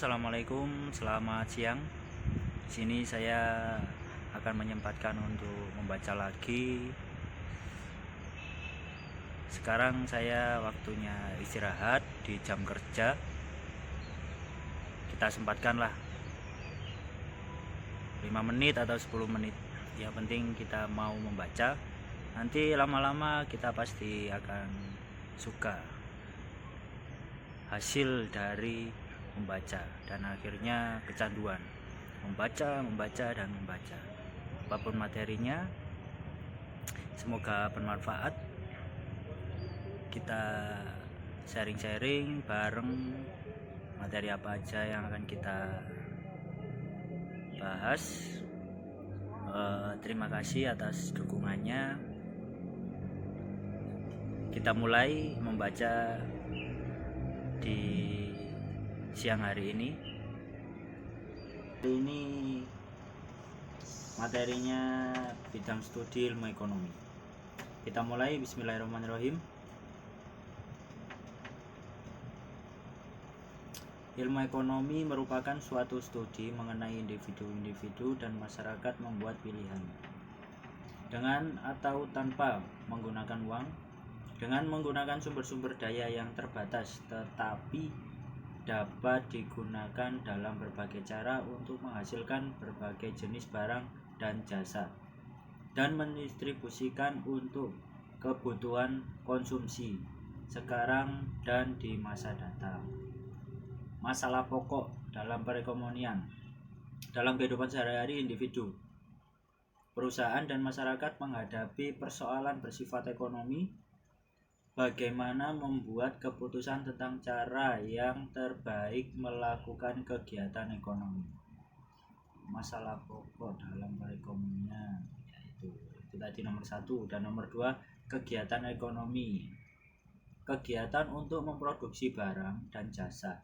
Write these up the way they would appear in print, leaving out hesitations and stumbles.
Assalamualaikum, selamat siang. Di sini saya akan menyempatkan untuk membaca lagi. Sekarang saya waktunya istirahat di jam kerja. Kita sempatkanlah 5 menit atau 10 menit. Yang penting kita mau membaca. Nanti lama-lama kita pasti akan suka hasil dari membaca dan akhirnya kecanduan membaca dan membaca. Apapun materinya, semoga bermanfaat. Kita sharing-sharing bareng materi apa aja yang akan kita bahas. Terima kasih atas dukungannya. Kita mulai membaca di siang hari ini. Ini materinya bidang studi ilmu ekonomi. Kita mulai. Bismillahirrahmanirrahim. Ilmu ekonomi merupakan suatu studi mengenai individu-individu dan masyarakat membuat pilihan dengan atau tanpa menggunakan uang, dengan menggunakan sumber-sumber daya yang terbatas tetapi dapat digunakan dalam berbagai cara untuk menghasilkan berbagai jenis barang dan jasa dan mendistribusikan untuk kebutuhan konsumsi sekarang dan di masa datang. Masalah pokok dalam perekonomian, dalam kehidupan sehari-hari individu, perusahaan dan masyarakat menghadapi persoalan bersifat ekonomi. Bagaimana membuat keputusan tentang cara yang terbaik melakukan kegiatan ekonomi. Masalah pokok dalam perekonomian yaitu itu tadi nomor 1, dan nomor 2 kegiatan ekonomi. Kegiatan untuk memproduksi barang dan jasa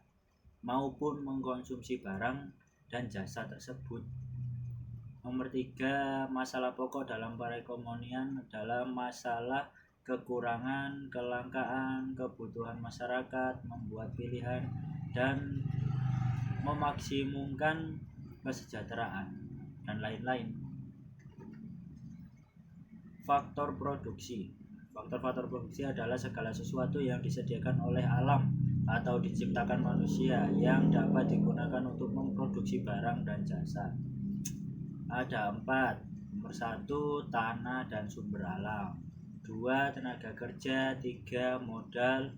maupun mengkonsumsi barang dan jasa tersebut. Nomor 3 masalah pokok dalam perekonomian adalah masalah kekurangan, kelangkaan, kebutuhan masyarakat, membuat pilihan, dan memaksimumkan kesejahteraan, dan lain-lain. Faktor produksi. Faktor-faktor produksi adalah segala sesuatu yang disediakan oleh alam atau diciptakan manusia yang dapat digunakan untuk memproduksi barang dan jasa. Ada 4. Nomor 1 tanah dan sumber alam, 2 tenaga kerja, 3 modal,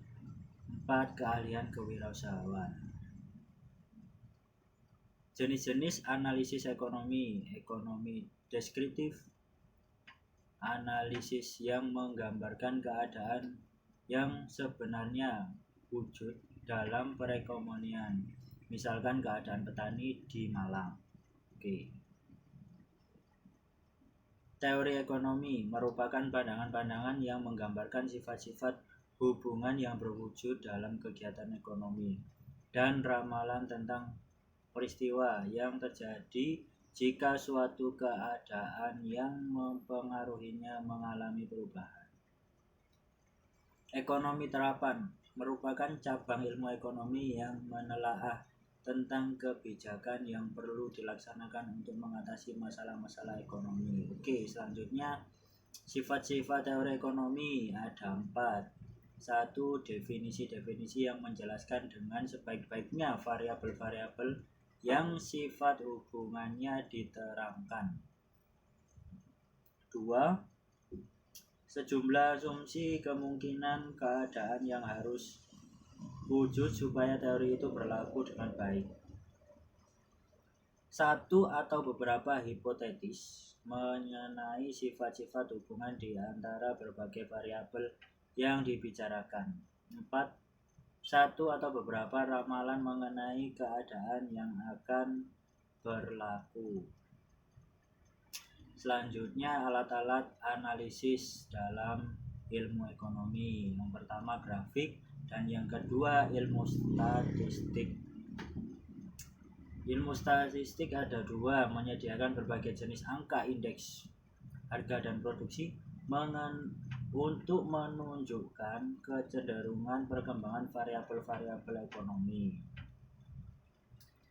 4 keahlian kewirausahaan. Jenis-jenis analisis ekonomi. Ekonomi deskriptif, analisis yang menggambarkan keadaan yang sebenarnya wujud dalam perekonomian, misalkan keadaan petani di Malang. Teori ekonomi merupakan pandangan-pandangan yang menggambarkan sifat-sifat hubungan yang berwujud dalam kegiatan ekonomi dan ramalan tentang peristiwa yang terjadi jika suatu keadaan yang mempengaruhinya mengalami perubahan. Ekonomi terapan merupakan cabang ilmu ekonomi yang menelaah tentang kebijakan yang perlu dilaksanakan untuk mengatasi masalah-masalah ekonomi. Selanjutnya sifat-sifat teori ekonomi ada 4. 1. Definisi-definisi yang menjelaskan dengan sebaik-baiknya variabel-variabel yang sifat hubungannya diterangkan. 2. Sejumlah asumsi kemungkinan keadaan yang harus wujud supaya teori itu berlaku dengan baik. 1 atau beberapa hipotetis mengenai sifat-sifat hubungan di antara berbagai variabel yang dibicarakan. 4. 1 atau beberapa ramalan mengenai keadaan yang akan berlaku. Selanjutnya alat-alat analisis dalam ilmu ekonomi. Yang pertama grafik, dan yang kedua ilmu statistik. Ilmu statistik ada 2, menyediakan berbagai jenis angka indeks harga dan produksi untuk menunjukkan kecenderungan perkembangan variabel-variabel ekonomi.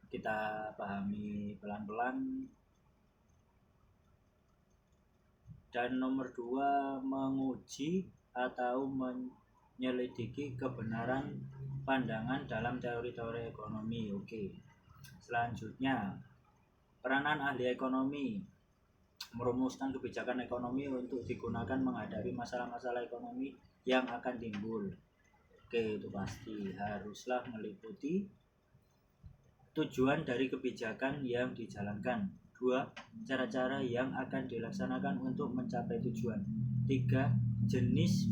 kita pahami pelan-pelan. Dan nomor 2, menguji atau menyelidiki kebenaran pandangan dalam teori-teori ekonomi. Oke. Selanjutnya, peranan ahli ekonomi merumuskan kebijakan ekonomi untuk digunakan menghadapi masalah-masalah ekonomi yang akan timbul. Oke, itu pasti haruslah meliputi tujuan dari kebijakan yang dijalankan. 2, cara-cara yang akan dilaksanakan untuk mencapai tujuan. 3, jenis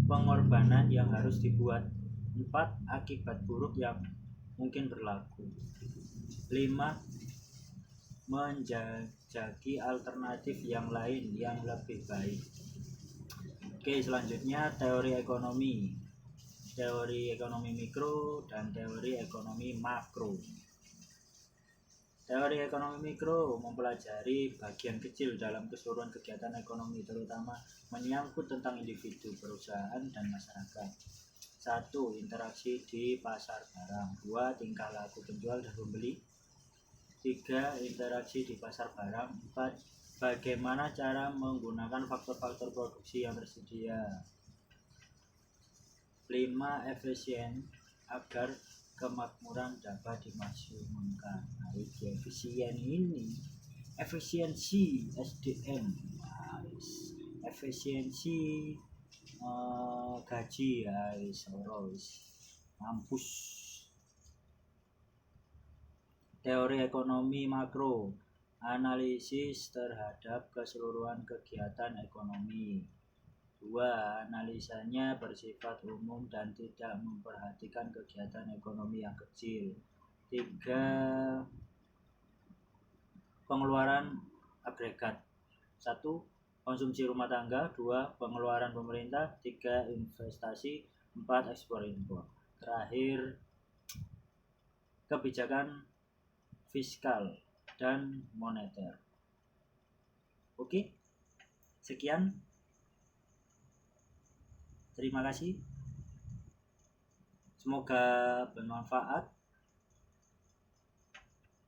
pengorbanan yang harus dibuat. 4, akibat buruk yang mungkin berlaku. 5, menjajaki alternatif yang lain yang lebih baik. Oke, selanjutnya teori ekonomi mikro dan teori ekonomi makro. Teori ekonomi mikro mempelajari bagian kecil dalam keseluruhan kegiatan ekonomi, terutama menyangkut tentang individu, perusahaan, dan masyarakat. 1, interaksi di pasar barang. 2, tingkah laku penjual dan pembeli. 3, interaksi di pasar barang. 4, bagaimana cara menggunakan faktor-faktor produksi yang tersedia. 5, efisien agar kemakmuran dapat dimaksimumkan. Nah, efisien ini efisiensi SDM, efisiensi gaji, mampus. Teori ekonomi makro, analisis terhadap keseluruhan kegiatan ekonomi. 2, analisanya bersifat umum dan tidak memperhatikan kegiatan ekonomi yang kecil. 3, pengeluaran agregat. 1, konsumsi rumah tangga. 2, pengeluaran pemerintah. 3, investasi. 4, ekspor impor. Terakhir, kebijakan fiskal dan moneter. Oke, sekian. Terima kasih. Semoga bermanfaat.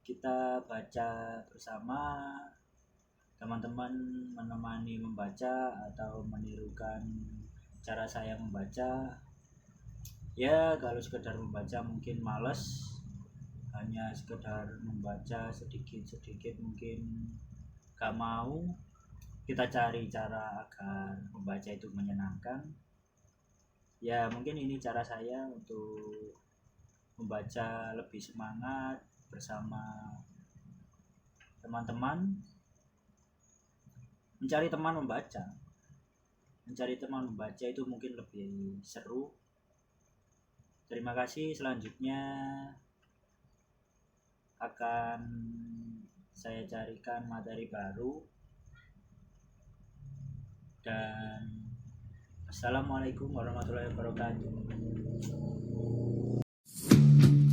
Kita baca bersama, teman-teman menemani membaca atau menirukan cara saya membaca. Ya, kalau sekedar membaca mungkin males, hanya sekedar membaca sedikit-sedikit mungkin gak mau. Kita cari cara agar membaca itu menyenangkan. Ya, mungkin ini cara saya untuk membaca lebih semangat bersama teman-teman. Mencari teman membaca itu mungkin lebih seru. Terima kasih. Selanjutnya akan saya carikan materi baru. Dan assalamualaikum warahmatullahi wabarakatuh.